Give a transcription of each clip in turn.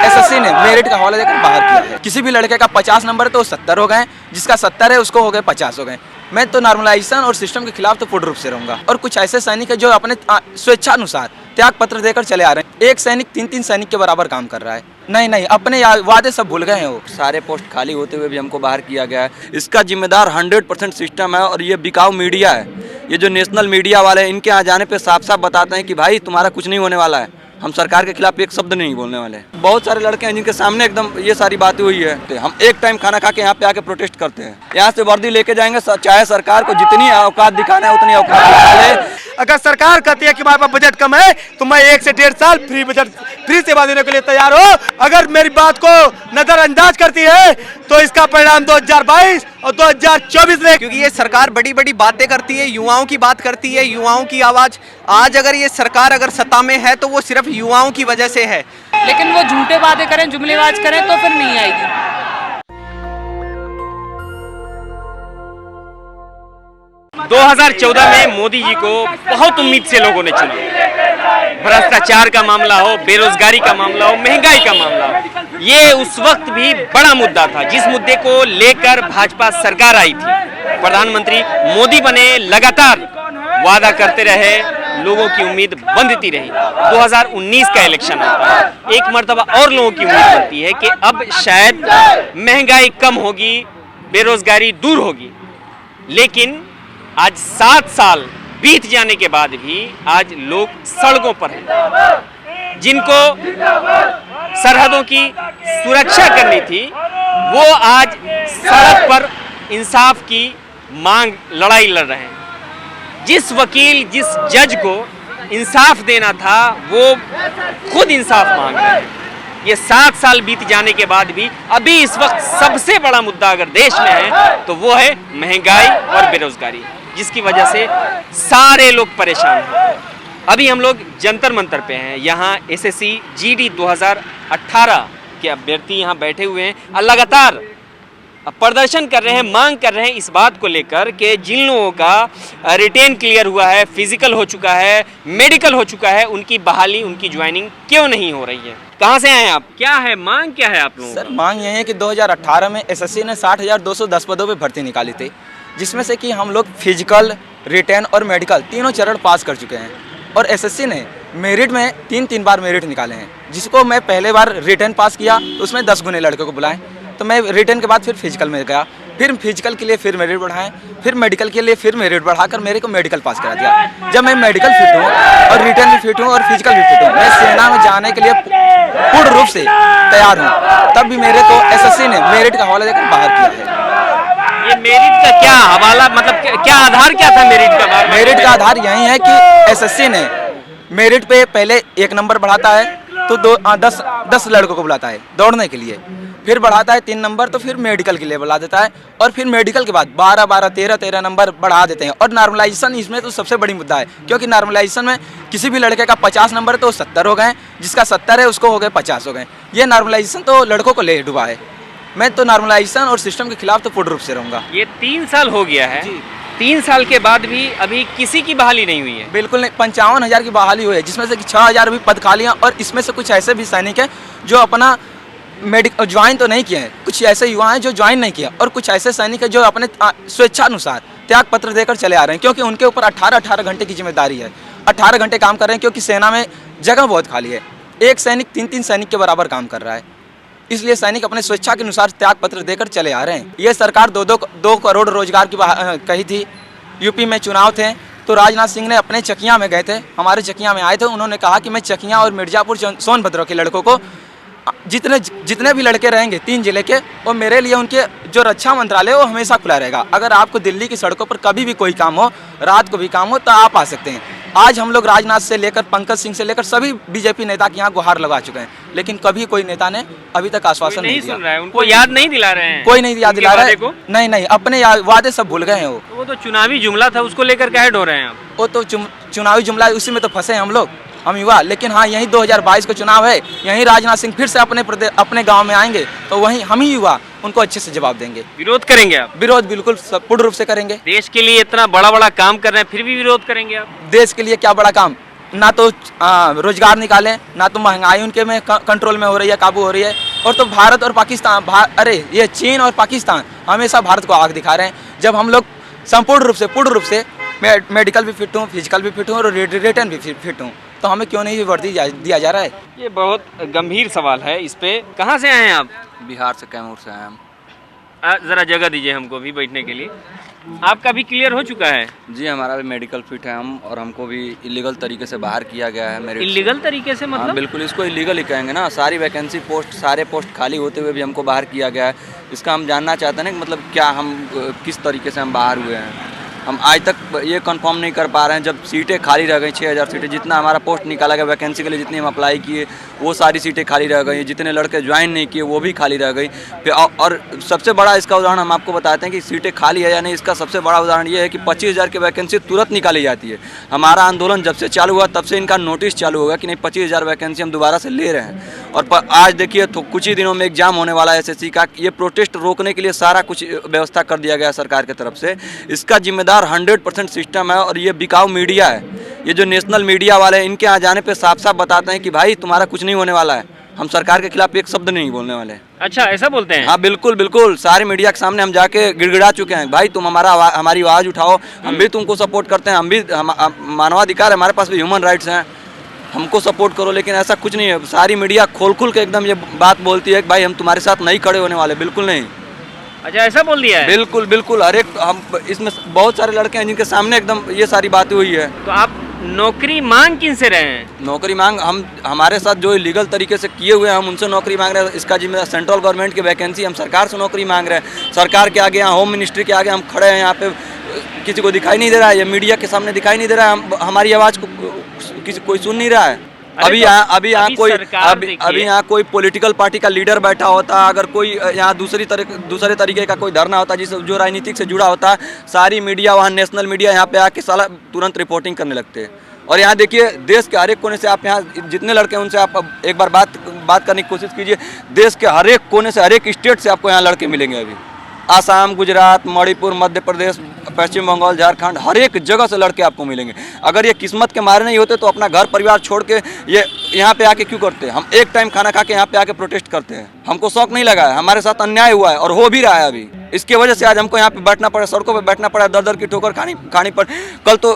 SSC ने merit का हवाला देकर बाहर किया है। किसी भी लड़के का 50 नंबर तो 70 हो गए, जिसका 70 है उसको हो गए 50 हो गए। मैं तो नॉर्मलाइजेशन और सिस्टम के खिलाफ तो पूर्ण रूप से रहूंगा। और कुछ ऐसे सैनिक है जो अपने स्वेच्छानुसार त्याग पत्र देकर चले आ रहे हैं। एक सैनिक 3-3 सैनिक के बराबर काम कर रहा है। नहीं, अपने वादे सब भूल गए हैं वो। सारे पोस्ट खाली होते हुए भी हमको बाहर किया गया है। इसका जिम्मेदार 100% सिस्टम है और ये बिकाऊ मीडिया है। ये जो नेशनल मीडिया वाले हैं, इनके यहाँ जाने पे साफ साफ बताते हैं कि भाई तुम्हारा कुछ नहीं होने वाला है, हम सरकार के खिलाफ एक शब्द नहीं बोलने वाले। बहुत सारे लड़के हैं जिनके सामने एकदम ये सारी बातें हुई है। तो हम एक टाइम खाना खा के यहाँ पे आके प्रोटेस्ट करते हैं। यहाँ से वर्दी लेके जाएंगे, चाहे सरकार को जितनी औकात दिखाना है उतनी औकात दिखा ले। अगर सरकार कहती है कि हमारे पास बजट कम है तो मैं 1 से 1.5 साल फ्री सेवा देने के लिए तैयार हूँ। अगर मेरी बात को नजरअंदाज करती है तो इसका परिणाम 2022 और 2024 में। क्योंकि ये सरकार बड़ी बड़ी बातें करती है, युवाओं की बात करती है, युवाओं की आवाज। आज अगर ये सरकार अगर सत्ता में है तो वो सिर्फ युवाओं की वजह से है। लेकिन वो झूठे वादे करें, जुमलेबाज करें तो फिर नहीं आएगी। 2014 में मोदी जी को बहुत उम्मीद से लोगों ने चुना। भ्रष्टाचार का मामला हो, बेरोजगारी का मामला हो, महंगाई का मामला हो, ये उस वक्त भी बड़ा मुद्दा था जिस मुद्दे को लेकर भाजपा सरकार आई थी। प्रधानमंत्री मोदी बने, लगातार वादा करते रहे, लोगों की उम्मीद बंधती रही। 2019 का इलेक्शन आता है, एक मर्तबा और लोगों की उम्मीद बनती है कि अब शायद महंगाई कम होगी, बेरोजगारी दूर होगी। लेकिन आज 7 साल बीत जाने के बाद भी आज लोग सड़कों पर हैं। जिनको सरहदों की सुरक्षा करनी थी वो आज सड़क पर इंसाफ की मांग, लड़ाई लड़ रहे हैं। जिस वकील, जिस जज को इंसाफ देना था वो खुद इंसाफ मांग रहे हैं। ये 7 साल बीत जाने के बाद भी अभी इस वक्त सबसे बड़ा मुद्दा अगर देश में है तो वो है महंगाई और बेरोजगारी, जिसकी वजह से सारे लोग परेशान हैं। अभी हम लोग जंतर मंतर पे हैं। यहाँ एसएससी जीडी 2018 के अभ्यर्थी यहाँ बैठे हुए हैं और लगातार प्रदर्शन कर रहे हैं, मांग कर रहे हैं इस बात को लेकर कि जिन लोगों का रिटेन क्लियर हुआ है, फिजिकल हो चुका है, मेडिकल हो चुका है, उनकी बहाली, उनकी ज्वाइनिंग क्यों नहीं हो रही है। कहाँ से आए हैं आप? क्या है मांग, क्या है आप लोगों? सर मांग यही है कि 2018 में एसएससी ने 60,210 पदों पे भर्ती निकाली थी, जिसमें से कि हम लोग फिजिकल, रिटेन और मेडिकल तीनों चरण पास कर चुके हैं। और एसएससी ने मेरिट में 3 बार मेरिट निकाले हैं, जिसको मैं पहले बार रिटेन पास किया तो उसमें 10 गुने लड़के को बुलाएं, तो मैं रिटेन के बाद फिर फिजिकल में गया, फिर फिजिकल के लिए फिर मेरिट बढ़ाएं, फिर मेडिकल के लिए फिर मेरिट बढ़ाकर मेरे को मेडिकल पास करा दिया। जब मैं मेडिकल फिट हूँ और रिटेन भी फिट हूँ और फिजिकल भी फिट हूँ, मैं सेना में जाने के लिए पूर्ण रूप से तैयार हूँ, तब भी मेरे को एसएससी ने मेरिट का हवाला देकर बाहर किया है। ये मेरिट का क्या हवाला, मतलब क्या आधार क्या था मेरिट का? मेरिट का आधार यही है कि एसएससी ने मेरिट पे पहले 1 नंबर बढ़ाता है तो 10 लड़कों को बुलाता है दौड़ने के लिए, फिर बढ़ाता है 3 नंबर तो फिर मेडिकल के लिए बुला देता है, और फिर मेडिकल के बाद 12, 13 नंबर बढ़ा देते हैं। और नॉर्मलाइजेशन इसमें तो सबसे बड़ी मुद्दा है, क्योंकि नॉर्मलाइजेशन में किसी भी लड़के का 50 नंबर तो 70 हो गए, जिसका 70 है उसको हो गए 50 हो गए। ये नॉर्मलाइजेशन तो लड़कों को ले डुबा है। मैं तो नॉर्मलाइजेशन और सिस्टम के खिलाफ तो पूर्ण रूप से रहूँगा। ये 3 साल हो गया है, 3 साल के बाद भी अभी किसी की बहाली नहीं हुई है। बिल्कुल नहीं, 55,000 की बहाली हुई है, जिसमें से 6,000 भी पद खाली हैं। और इसमें से कुछ ऐसे भी सैनिक हैं जो अपना ज्वाइन तो नहीं किए हैं, कुछ ऐसे युवा हैं जो ज्वाइन नहीं किया, और कुछ ऐसे सैनिक हैं जो अपने स्वेच्छानुसार त्याग पत्र देकर चले आ रहे हैं, क्योंकि उनके ऊपर 18 घंटे की जिम्मेदारी है। 18 घंटे काम कर रहे हैं, क्योंकि सेना में जगह बहुत खाली है। एक सैनिक 3-3 सैनिक के बराबर काम कर रहा है, इसलिए सैनिक अपने स्वेच्छा के अनुसार त्याग पत्र देकर चले आ रहे हैं। ये सरकार 2 करोड़ रोजगार की कही थी। यूपी में चुनाव थे तो राजनाथ सिंह ने अपने चकिया में गए थे, हमारे चकिया में आए थे। उन्होंने कहा कि मैं चकिया और मिर्जापुर, सोनभद्र के लड़कों को, जितने भी लड़के रहेंगे 3 जिले के, वो मेरे लिए उनके जो रक्षा मंत्रालय है वो हमेशा खुला रहेगा। अगर आपको दिल्ली की सड़कों पर कभी भी कोई काम हो, रात को भी काम हो, तो आप आ सकते हैं। आज हम लोग राजनाथ से लेकर पंकज सिंह से लेकर सभी बीजेपी नेता के यहाँ गुहार लगा चुके हैं, लेकिन कभी कोई नेता ने अभी तक आश्वासन नहीं दिया। सुन रहा है, उनको याद नहीं दिला रहे हैं। कोई नहीं याद दिला रहा है। नहीं, अपने वादे सब भूल गए हैं वो तो चुनावी जुमला था, उसको लेकर क्या हो रहे हैं आप? वो तो चुनावी जुमला, उसी में तो फंसे हैं हम युवा। लेकिन हाँ, यही 2022 का चुनाव है, यही राजनाथ सिंह फिर से अपने गांव में आएंगे तो वहीं हम ही युवा उनको अच्छे से जवाब देंगे। विरोध करेंगे आप? विरोध बिल्कुल पूर्ण रूप से करेंगे। देश के लिए इतना बड़ा काम कर रहे हैं फिर भी विरोध करेंगे आप? देश के लिए क्या बड़ा काम, ना तो रोजगार निकालें, ना तो महंगाई उनके में कंट्रोल में हो रही है, काबू हो रही है। और तो भारत और पाकिस्तान अरे ये चीन और पाकिस्तान हमेशा भारत को आग दिखा रहे हैं। जब हम लोग पूर्ण रूप से मेडिकल भी फिट हूँ, फिजिकल भी फिट हूँ और रिटर्न भी फिट हूँ, तो हमें क्यों नहीं वर्दी दिया जा रहा है? ये बहुत गंभीर सवाल है। इस पे कहाँ से आए हैं आप? बिहार से, कैमूर से आए हम। जरा जगह दीजिए हमको भी बैठने के लिए। आपका भी क्लियर हो चुका है? जी, हमारा भी मेडिकल फिट है हम, और हमको भी इलीगल तरीके से बाहर किया गया है। मेरे इलीगल तरीके से मतलब? बिल्कुल, इसको इलीगल ही कहेंगे ना। सारी वैकेंसी पोस्ट, सारे पोस्ट खाली होते हुए भी हमको बाहर किया गया है। इसका हम जानना चाहते हैं ना कि मतलब क्या हम किस तरीके से हम बाहर हुए हैं। हम आज तक ये कंफर्म नहीं कर पा रहे हैं। जब सीटें खाली रह गई, 6000 सीटें, जितना हमारा पोस्ट निकाला गया वैकेंसी के लिए, जितनी हम अप्लाई किए वो सारी सीटें खाली रह गई। जितने लड़के ज्वाइन नहीं किए वो भी खाली रह गई। फिर और सबसे बड़ा इसका उदाहरण हम आपको बताते हैं कि सीटें खाली है या नहीं। इसका सबसे बड़ा उदाहरण ये है कि 25,000 की वैकेंसी तुरंत निकाली जाती है। हमारा आंदोलन जब से चालू हुआ तब से इनका नोटिस चालू होगा कि नहीं 25,000 वैकेंसी हम दोबारा से ले रहे हैं। और आज देखिए तो कुछ ही दिनों में एग्जाम होने वाला है SSC का। ये प्रोटेस्ट रोकने के लिए सारा कुछ व्यवस्था कर दिया गया सरकार की तरफ से। इसका जिम्मेदार 100% सिस्टम है और ये बिकाऊ मीडिया है। ये जो नेशनल मीडिया वाले हैं, इनके यहाँ जाने पे साफ साफ बताते हैं कि भाई तुम्हारा कुछ नहीं होने वाला है, हम सरकार के खिलाफ एक शब्द नहीं बोलने वाले। अच्छा, ऐसा बोलते हैं? हाँ बिल्कुल बिल्कुल, सारे मीडिया के सामने हम जाके गिड़गिड़ा चुके हैं, भाई तुम हमारी आवाज़ उठाओ, हम भी तुमको सपोर्ट करते हैं, हम भी मानवाधिकार, हमारे पास भी ह्यूमन राइट्स हैं, हमको सपोर्ट करो। लेकिन ऐसा कुछ नहीं है। सारी मीडिया खोल के एकदम ये बात बोलती है कि भाई हम तुम्हारे साथ नहीं खड़े होने वाले, बिल्कुल नहीं। अच्छा, ऐसा बोल दिया है? बिल्कुल बिल्कुल, हर एक हम इसमें बहुत सारे लड़के हैं जिनके सामने एकदम ये सारी बातें हुई है। तो आप नौकरी मांग किन से रहे हैं? नौकरी मांग हम हमारे साथ जो इलीगल तरीके से किए हुए हैं हम उनसे नौकरी मांग रहे हैं। इसका जिम्मेदार सेंट्रल गवर्नमेंट की वैकेंसी, हम सरकार से नौकरी मांग रहे हैं। सरकार के आगे, यहाँ होम मिनिस्ट्री के आगे हम खड़े हैं। यहाँ पे किसी को दिखाई नहीं दे रहा है, ये मीडिया के सामने दिखाई नहीं दे रहा है, हमारी आवाज़ को किसी कोई सुन नहीं रहा है। अभी यहाँ कोई पॉलिटिकल पार्टी का लीडर बैठा होता, अगर कोई यहाँ दूसरे तरीके का कोई धरना होता जो राजनीतिक से जुड़ा होता, सारी मीडिया वहाँ नेशनल मीडिया यहाँ पे आके साला तुरंत रिपोर्टिंग करने लगते हैं। और यहाँ देखिए देश के हर एक कोने से आप यहाँ जितने लड़के हैं उनसे आप एक बार बात करने की कोशिश कीजिए। देश के हर एक कोने से, हर एक स्टेट से आपको यहाँ लड़के मिलेंगे। अभी आसाम, गुजरात, मणिपुर, मध्य प्रदेश, पश्चिम बंगाल, झारखंड, हर एक जगह से लड़के आपको मिलेंगे। अगर ये किस्मत के मारे नहीं होते तो अपना घर परिवार छोड़ के ये यहाँ पे आके क्यों करते हैं? हम एक टाइम खाना खा के यहाँ पे आके प्रोटेस्ट करते हैं। हमको शौक नहीं लगा है, हमारे साथ अन्याय हुआ है और हो भी रहा है अभी। इसकी वजह से आज हमको यहाँ पे बैठना पड़ा, सड़कों पे बैठना पड़ा, दर की ठोकर खानी पड़। कल तो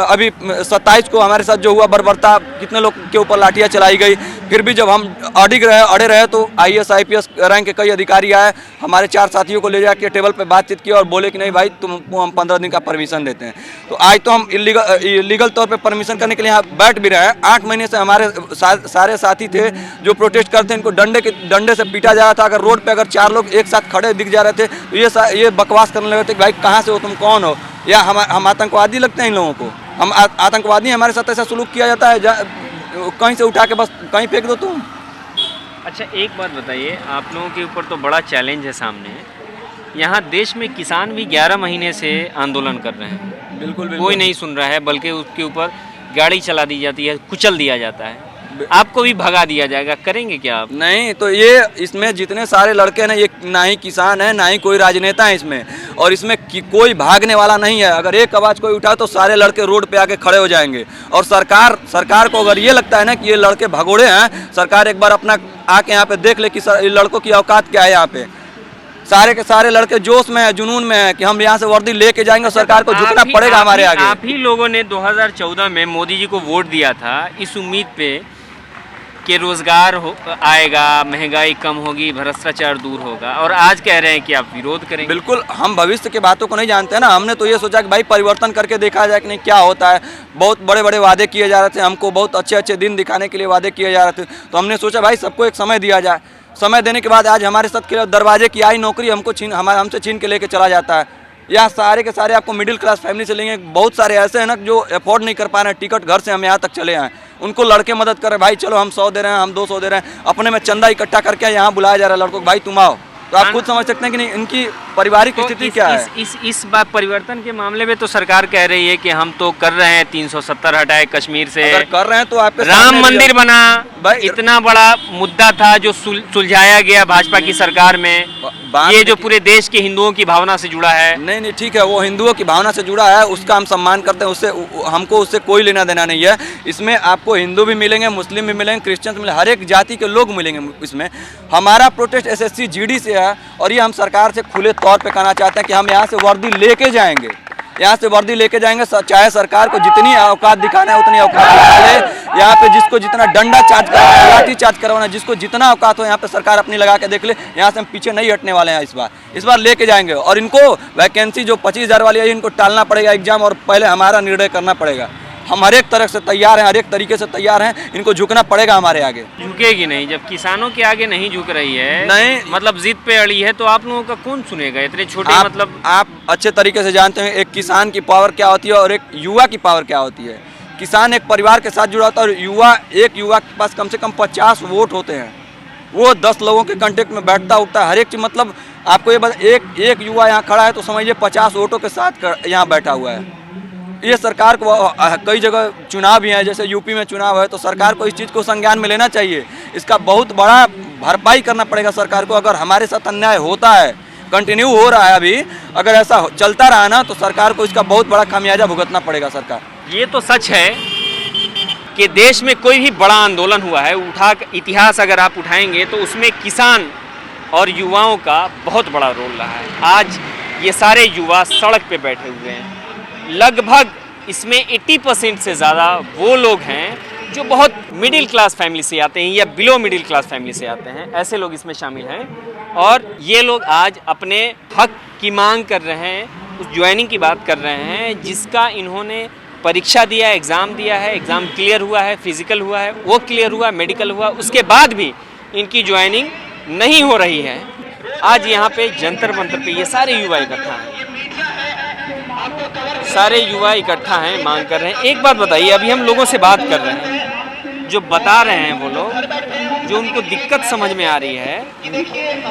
अभी 27 को हमारे साथ जो हुआ बर्बरता, कितने लोग के ऊपर लाठियाँ चलाई गई। फिर भी जब हम अड़े रहे तो IAS IPS रैंक के कई अधिकारी आए, हमारे 4 साथियों को ले जाके टेबल पे बातचीत की और बोले कि नहीं भाई तुमको हम 15 दिन का परमिशन देते हैं। तो आज तो हम इलीगल तौर पे परमिशन करने के लिए यहाँ बैठ भी रहे हैं। 8 महीने से हमारे सारे साथी थे जो प्रोटेस्ट करते हैं, इनको डंडे से पीटा जा रहा था। अगर रोड पे अगर 4 लोग एक साथ खड़े दिख जा रहे थे तो ये बकवास करने लगे थे कि भाई कहाँ से हो तुम, कौन हो, या हम आतंकवादी लगते हैं इन लोगों को? हम आतंकवादी, हमारे साथ ऐसा सुलूक किया जाता है, कहीं से उठा के बस कहीं फेंक दो तुम। अच्छा, एक बात बताइए, आप लोगों के ऊपर तो बड़ा चैलेंज है सामने। यहाँ देश में किसान भी 11 महीने से आंदोलन कर रहे हैं। बिल्कुल कोई नहीं सुन रहा है, बल्कि उसके ऊपर गाड़ी चला दी जाती है, कुचल दिया जाता है, आपको भी भगा दिया जाएगा। करेंगे क्या आप? नहीं, तो ये इसमें जितने सारे लड़के हैं, ये ना ही किसान है ना ही कोई राजनेता है इसमें, और इसमें कोई भागने वाला नहीं है। अगर एक आवाज़ कोई उठा तो सारे लड़के रोड पे आके खड़े हो जाएंगे। और सरकार को अगर ये लगता है ना कि ये लड़के भगोड़े हैं, सरकार एक बार अपना आके यहाँ पे देख ले कि लड़कों की औकात क्या है। यहाँ पे सारे के सारे लड़के जोश में है, जुनून में है कि हम यहाँ से वर्दी लेके जाएंगे और सरकार को झुकना पड़ेगा हमारे आगे। आप ही लोगों ने 2014 में मोदी जी को वोट दिया था इस उम्मीद पे कि रोजगार आएगा, महंगाई कम होगी, भ्रष्टाचार दूर होगा, और आज कह रहे हैं कि आप विरोध करेंगे। बिल्कुल, हम भविष्य की बातों को नहीं जानते ना। हमने तो ये सोचा कि भाई परिवर्तन करके देखा जाए कि नहीं क्या होता है। बहुत बड़े बड़े वादे किए जा रहे थे, हमको बहुत अच्छे दिन दिखाने के लिए वादे किए जा रहे थे। तो हमने सोचा भाई सबको एक समय दिया जाए। समय देने के बाद आज हमारे साथ दरवाजे की आई नौकरी हमसे छीन के लेके चला जाता है। यहाँ सारे के सारे आपको मिडिल क्लास फैमिली से लेंगे। बहुत सारे ऐसे हैं ना जो अफोर्ड नहीं कर पा रहे हैं टिकट, घर से हम यहाँ तक चले आए, उनको लड़के मदद कर रहे हैं। भाई चलो हम 100 दे रहे हैं, हम 200 दे रहे हैं, अपने में चंदा इकट्ठा करके यहाँ बुलाया जा रहा है लड़कों को, भाई तुम आओ। तो आप खुद समझ सकते हैं कि नहीं इनकी पारिवारिक स्थिति क्या है। इस बात परिवर्तन के मामले में तो सरकार कह रही है कि हम तो कर रहे हैं, 370 हटाए कश्मीर से, अगर कर रहे हैं तो आप राम मंदिर बना, इतना बड़ा मुद्दा था जो सुलझाया गया भाजपा की सरकार में। बात ये जो पूरे देश के हिंदुओं की भावना से जुड़ा है। नहीं नहीं ठीक है, वो हिंदुओं की भावना से जुड़ा है, उसका हम सम्मान करते हैं, उससे हमको उससे कोई लेना देना नहीं है। इसमें आपको हिंदू भी मिलेंगे, मुस्लिम भी मिलेंगे, क्रिश्चियन भी मिलेंगे, हर एक जाति के लोग मिलेंगे इसमें। हमारा प्रोटेस्ट SSC GD से है और ये हम सरकार से खुले तौर पे कहना चाहते हैं कि हम यहाँ से वर्दी लेके जाएंगे, यहाँ से वर्दी लेके जाएंगे। चाहे सरकार को जितनी औकात दिखाना है उतनी औकात दिखा ले। यहाँ पे जिसको जितना डंडा चार्ज करवाना, लाठी चार्ज करवाना, जिसको जितना औकात हो यहाँ पे सरकार अपनी लगा के देख ले। यहाँ से हम पीछे नहीं हटने वाले हैं। इस बार लेके जाएंगे और इनको वैकेंसी जो 25,000 वाली है इनको टालना पड़ेगा एग्जाम, और पहले हमारा निर्णय करना पड़ेगा। हम हर एक तरह से तैयार हैं, हर एक तरीके से तैयार हैं, इनको झुकना पड़ेगा हमारे आगे। झुकेगी नहीं, जब किसानों के आगे नहीं झुक रही है, नहीं मतलब जिद पे अड़ी है, तो आप लोगों का कौन सुनेगा? इतने छोटे मतलब आप अच्छे तरीके से जानते हैं एक किसान की पावर क्या होती है और एक युवा की पावर क्या होती है। किसान एक परिवार के साथ जुड़ा होता है और एक युवा के पास कम से कम 50 वोट होते हैं। वो 10 लोगों के कांटेक्ट में बैठता उठता है, हर एक चीज। मतलब आपको ये एक युवा यहाँ खड़ा है तो समझिए 50 वोटों के साथ यहाँ बैठा हुआ है। ये सरकार को कई जगह चुनाव भी हैं, जैसे यूपी में चुनाव है, तो सरकार को इस चीज़ को संज्ञान में लेना चाहिए। इसका बहुत बड़ा भरपाई करना पड़ेगा सरकार को। अगर हमारे साथ अन्याय होता है, कंटिन्यू हो रहा है अभी, अगर ऐसा चलता रहा ना तो सरकार को इसका बहुत बड़ा खामियाजा भुगतना पड़ेगा सरकार। ये तो सच है कि देश में कोई भी बड़ा आंदोलन हुआ है, इतिहास अगर आप उठाएंगे तो उसमें किसान और युवाओं का बहुत बड़ा रोल रहा है। आज ये सारे युवा सड़क पे बैठे हुए हैं। लगभग इसमें 80% से ज़्यादा वो लोग हैं जो बहुत मिडिल क्लास फैमिली से आते हैं या बिलो मिडिल क्लास फैमिली से आते हैं, ऐसे लोग इसमें शामिल हैं। और ये लोग आज अपने हक की मांग कर रहे हैं, उस ज्वाइनिंग की बात कर रहे हैं जिसका इन्होंने परीक्षा दिया, एग्ज़ाम दिया है, एग्ज़ाम क्लियर हुआ है, फिजिकल हुआ है, वो क्लियर हुआ, मेडिकल हुआ, उसके बाद भी इनकी ज्वाइनिंग नहीं हो रही है। आज यहाँ पे जंतर मंतर पे ये सारे युवा इकट्ठा हैं, सारे युवा इकट्ठा हैं, मांग कर रहे हैं। एक बात बताइए, अभी हम लोगों से बात कर रहे हैं, जो बता रहे हैं वो लोग, जो उनको दिक्कत समझ में आ रही है,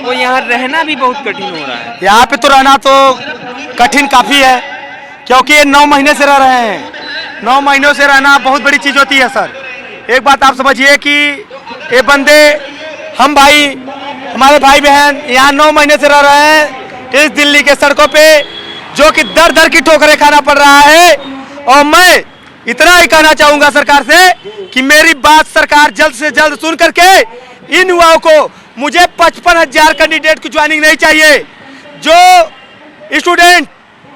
वो यहाँ रहना भी बहुत कठिन हो रहा है। यहाँ पे तो रहना तो कठिन काफ़ी है, क्योंकि ये 9 महीने से रह रहे हैं। 9 महीनों से रहना बहुत बड़ी चीज़ होती है सर। एक बात आप समझिए कि ये बंदे, हम भाई, हमारे भाई बहन यहाँ 9 महीने से रह रहे हैं इस दिल्ली के सड़कों पे, जो कि दर दर की ठोकरें खाना पड़ रहा है। और मैं इतना ही कहना चाहूँगा सरकार से कि मेरी बात सरकार जल्द से जल्द सुन करके इन युवाओं को, मुझे 55,000 कैंडिडेट की ज्वाइनिंग नहीं चाहिए। जो स्टूडेंट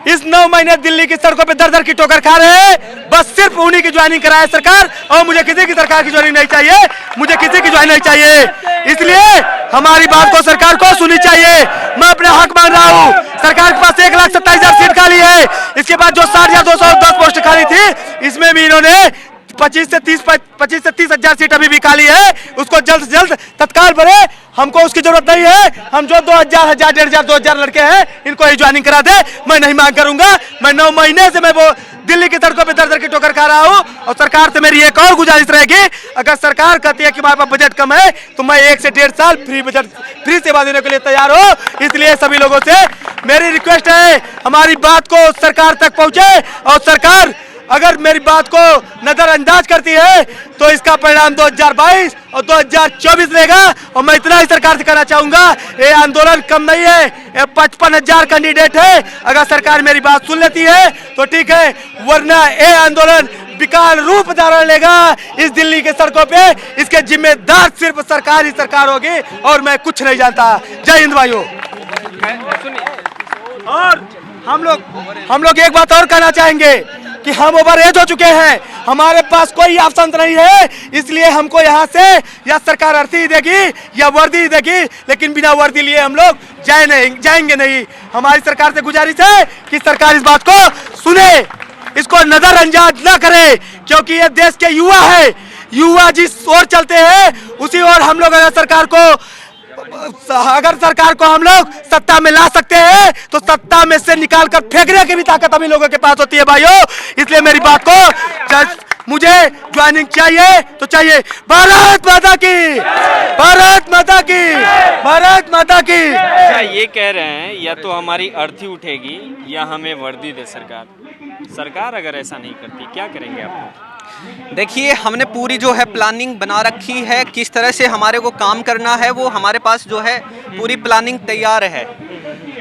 इस 9 महीने दिल्ली की सड़कों पे दर दर की ठोकर खा रहे हैं, बस सिर्फ उन्हीं की ज्वाइनिंग कराए सरकार, और मुझे किसी की सरकार की ज्वाइनिंग नहीं चाहिए, मुझे किसी की ज्वाइनिंग नहीं चाहिए। इसलिए हमारी बात को सरकार को सुननी चाहिए। मैं अपना हक मांग रहा हूँ। सरकार के पास 1,27,000 सीट खाली है, इसके बाद जो 60,210 पोस्ट खाली थी, इसमें भी इन्होंने 25 से 30,000 सीट अभी भी खाली है, उसको जल्द से जल्द तत्काल भरे। हमको उसकी जरूरत नहीं है। हम जो 2,000, 1,500, 2,000 लड़के हैं, इनको ही ज्वाइनिंग करा दे। मैं नहीं मांग करूंगा। मैं 9 महीने से मैं वो दिल्ली की सड़कों पे दर दर की ठोकर खा रहा हूँ। और सरकार से मेरी एक और गुजारिश रहेगी, अगर सरकार कहती है कि हमारे पास बजट कम है, तो मैं 1 से 1.5 साल फ्री सेवा देने के लिए तैयार हूँ। इसलिए सभी लोगों से मेरी रिक्वेस्ट है, हमारी बात को सरकार तक पहुँचे, और सरकार अगर मेरी बात को नजरअंदाज करती है तो इसका परिणाम 2022 और 2024 रहेगा। और मैं इतना ही सरकार से कहना चाहूंगा, ये आंदोलन कम नहीं है, ये 55,000 कैंडिडेट है। अगर सरकार मेरी बात सुन लेती है तो ठीक है, वरना ये आंदोलन विकराल रूप धारण लेगा इस दिल्ली के सड़कों पे। इसके जिम्मेदार सिर्फ सरकार ही सरकार होगी, और मैं कुछ नहीं जानता। जय हिंद भाइयों। और हम लोग एक बात और कहना चाहेंगे कि हम ओवर एज हो चुके हैं, हमारे पास कोई ऑप्शन नहीं है। इसलिए हमको यहाँ से या सरकार अर्थी देगी या वर्दी देगी, लेकिन बिना वर्दी लिए हम लोग जाएंगे नहीं। हमारी सरकार से गुजारिश है कि सरकार इस बात को सुने, इसको नजरअंदाज न करे, क्योंकि ये देश के युवा है। युवा जिस ओर चलते हैं उसी ओर हम लोग अगर सरकार को हम लोग सत्ता में ला सकते हैं, तो सत्ता में से निकाल कर फेंकने की भी ताकत हम लोगों के पास होती है भाइयों। इसलिए मेरी बात को, मुझे ज्वाइनिंग चाहिए तो चाहिए। भारत माता की, भारत माता की, भारत माता की। अच्छा, ये कह रहे हैं या तो हमारी अर्थी उठेगी या हमें वर्दी दे सरकार। सरकार अगर ऐसा नहीं करती, क्या करेंगे आप? देखिए, हमने पूरी जो है प्लानिंग बना रखी है, किस तरह से हमारे को काम करना है वो हमारे पास जो है पूरी प्लानिंग तैयार है।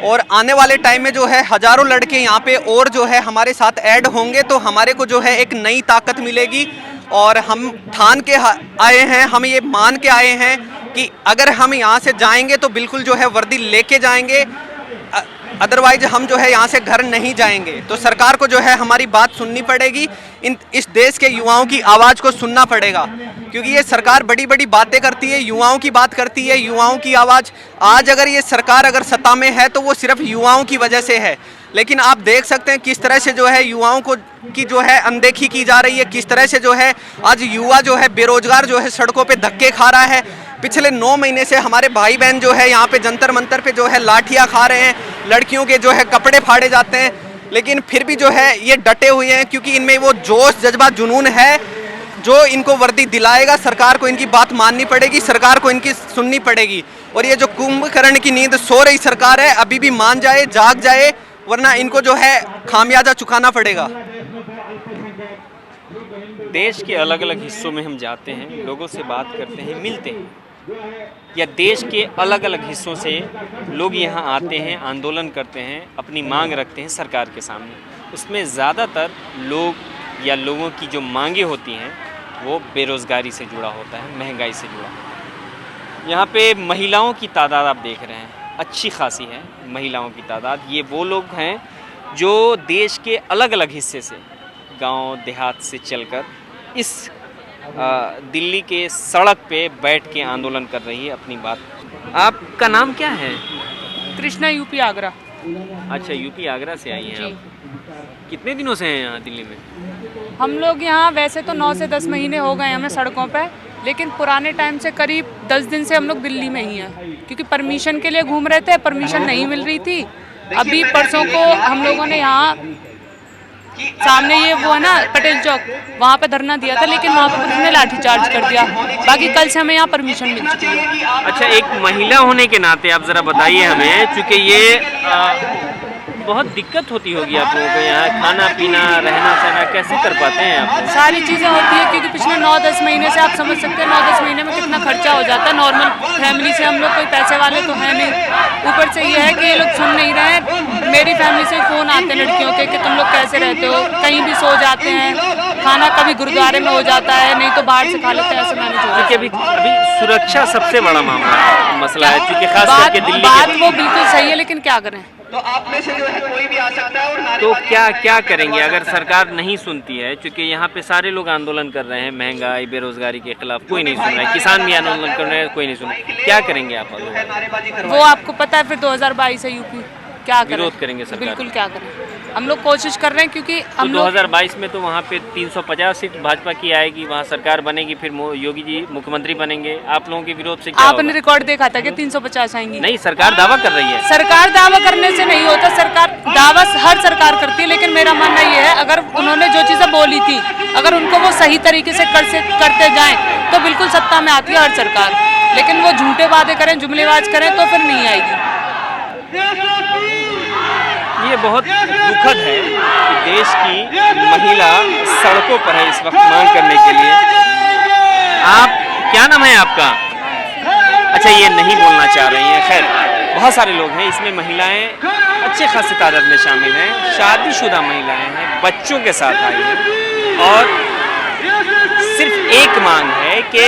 और आने वाले टाइम में जो है हज़ारों लड़के यहाँ पे और जो है हमारे साथ ऐड होंगे, तो हमारे को जो है एक नई ताकत मिलेगी। और हम ठान के आए हैं, हम ये मान के आए हैं कि अगर हम यहाँ से जाएंगे तो बिल्कुल जो है वर्दी लेके जाएंगे, अदरवाइज हम जो है यहाँ से घर नहीं जाएंगे। तो सरकार को जो है हमारी बात सुननी पड़ेगी, इस देश के युवाओं की आवाज़ को सुनना पड़ेगा, क्योंकि ये सरकार बड़ी बड़ी बातें करती है, युवाओं की बात करती है, युवाओं की आवाज़। आज अगर ये सरकार अगर सत्ता में है तो वो सिर्फ युवाओं की वजह से है, लेकिन आप देख सकते हैं किस तरह से जो है युवाओं को की जो है अनदेखी की जा रही है, किस तरह से जो है आज युवा जो है बेरोजगार जो है सड़कों पे धक्के खा रहा है। पिछले 9 महीने से हमारे भाई बहन जो है यहाँ पे जंतर मंतर पे जो है लाठियाँ खा रहे हैं, लड़कियों के जो है कपड़े फाड़े जाते हैं, लेकिन फिर भी जो है ये डटे हुए हैं, क्योंकि इनमें वो जोश जज्बा जुनून है जो इनको वर्दी दिलाएगा। सरकार को इनकी बात माननी पड़ेगी, सरकार को इनकी सुननी पड़ेगी। और ये जो कुंभकर्ण की नींद सो रही सरकार है, अभी भी मान जाए, जाग जाए, वरना इनको जो है खामियाजा चुकाना पड़ेगा। देश के अलग अलग हिस्सों में हम जाते हैं, लोगों से बात करते हैं, मिलते हैं, या देश के अलग अलग हिस्सों से लोग यहाँ आते हैं, आंदोलन करते हैं, अपनी मांग रखते हैं सरकार के सामने। उसमें ज़्यादातर लोग या लोगों की जो मांगे होती हैं वो बेरोज़गारी से जुड़ा होता है, महंगाई से जुड़ा होता है। यहाँ पे महिलाओं की तादाद आप देख रहे हैं, अच्छी खासी है महिलाओं की तादाद। ये वो लोग हैं जो देश के अलग अलग हिस्से से, गांव देहात से चलकर इस दिल्ली के सड़क पे बैठ के आंदोलन कर रही है अपनी बात। आपका नाम क्या है? कृष्णा, यूपी आगरा। अच्छा, यूपी आगरा से आई हैं आप। कितने दिनों से हैं यहाँ दिल्ली में? हम लोग यहाँ वैसे तो 9 से 10 महीने हो गए हमें सड़कों पे, लेकिन पुराने टाइम से करीब 10 दिन से हम लोग दिल्ली में ही हैं, क्योंकि परमिशन के लिए घूम रहे थे, परमिशन नहीं मिल रही थी। अभी परसों को हम लोगों ने यहाँ सामने ये वो है ना पटेल चौक, वहाँ पे धरना दिया था, लेकिन वहाँ पे पुलिस ने लाठीचार्ज कर दिया। बाकी कल से हमें यहाँ परमिशन मिल चुकी है। अच्छा, एक महिला होने के नाते आप ज़रा बताइए हमें, क्योंकि ये बहुत दिक्कत होती होगी आप लोगों को यहाँ, खाना पीना रहना सहना कैसे कर पाते हैं आप? सारी चीज़ें होती है, क्योंकि पिछले 9-10 महीने से आप समझ सकते हैं 9-10 महीने में कितना खर्चा हो जाता है। नॉर्मल फैमिली से हम लोग कोई पैसे वाले तो हैं नहीं, ऊपर से ये है कि ये लोग सुन नहीं रहे हैं। मेरी फैमिली से फ़ोन आते हैं लड़कियों के कि तुम लोग कैसे रहते हो, कहीं भी सो जाते हैं, खाना कभी गुरुद्वारे में हो जाता है, नहीं तो बाहर से खा लेते हैं, ऐसे मैनेज हो जाता है। अभी सुरक्षा सबसे बड़ा मसला है, क्योंकि खास करके दिल्ली बात वो बिल्कुल सही है, लेकिन क्या करें। तो आप में से जो है कोई भी आ सकता है। और तो क्या करेंगे अगर सरकार नहीं सुनती है? क्योंकि यहाँ पे सारे लोग आंदोलन कर रहे हैं महंगाई बेरोजगारी के खिलाफ, कोई नहीं सुन रहा है, किसान भी आंदोलन कर रहे हैं, कोई नहीं सुन रहा है। क्या करेंगे आप लोग? वो आपको पता है, फिर 2022 है यूपी, क्या करें? विरोध करेंगे सरकार? बिल्कुल, क्या करें। हम लोग कोशिश कर रहे हैं, क्योंकि हम तो 2022 में तो वहाँ पे 350 सीट भाजपा की आएगी, वहाँ सरकार बनेगी, फिर योगी जी मुख्यमंत्री बनेंगे। आप लोगों के विरोध से क्या आपने होगा? रिकॉर्ड देखा था कि 350 आएंगी? नहीं, सरकार दावा कर रही है। सरकार दावा करने से नहीं होता, सरकार दावा हर सरकार करती है, लेकिन मेरा मानना ये है अगर उन्होंने जो चीज़ें बोली थी अगर उनको वो सही तरीके से करते जाएं तो बिल्कुल सत्ता में आती है हर सरकार। लेकिन वो झूठे वादे करें, जुमलेबाज करें तो फिर नहीं आएगी। ये बहुत दुखद है कि देश की महिला सड़कों पर है इस वक्त मांग करने के लिए। आप, क्या नाम है आपका? अच्छा, ये नहीं बोलना चाह रही हैं। खैर, बहुत सारे लोग हैं, इसमें महिलाएं अच्छे खासे तादाद में शामिल हैं, शादीशुदा महिलाएं हैं, बच्चों के साथ आई हैं, और सिर्फ एक मांग है कि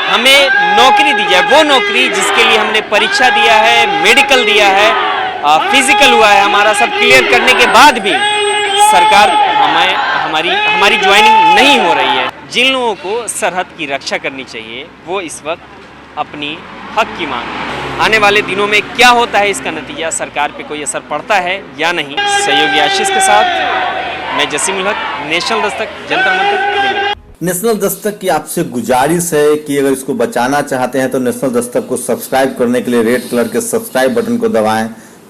हमें नौकरी दी जाए, वो नौकरी जिसके लिए हमने परीक्षा दिया है, मेडिकल दिया है, फिजिकल हुआ है, हमारा सब क्लियर करने के बाद भी सरकार हमारी ज्वाइनिंग नहीं हो रही है। जिन लोगों को सरहद की रक्षा करनी चाहिए वो इस वक्त अपनी हक की मांग है। आने वाले दिनों में क्या होता है, इसका नतीजा सरकार पे कोई असर पड़ता है या नहीं। सहयोगी आशीष के साथ मैं जसीम उल हक, नेशनल दस्तक, जंतर मंतर। नेशनल दस्तक की आपसे गुजारिश है कि अगर इसको बचाना चाहते हैं तो नेशनल दस्तक को सब्सक्राइब करने के लिए रेड कलर के सब्सक्राइब बटन को दबाएं,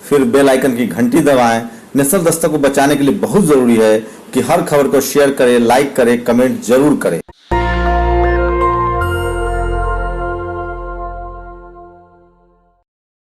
फिर बेल आइकन की घंटी दबाएं। नेशनल दस्तक को बचाने के लिए बहुत जरूरी है कि हर खबर को शेयर करें, लाइक करें, कमेंट जरूर करें।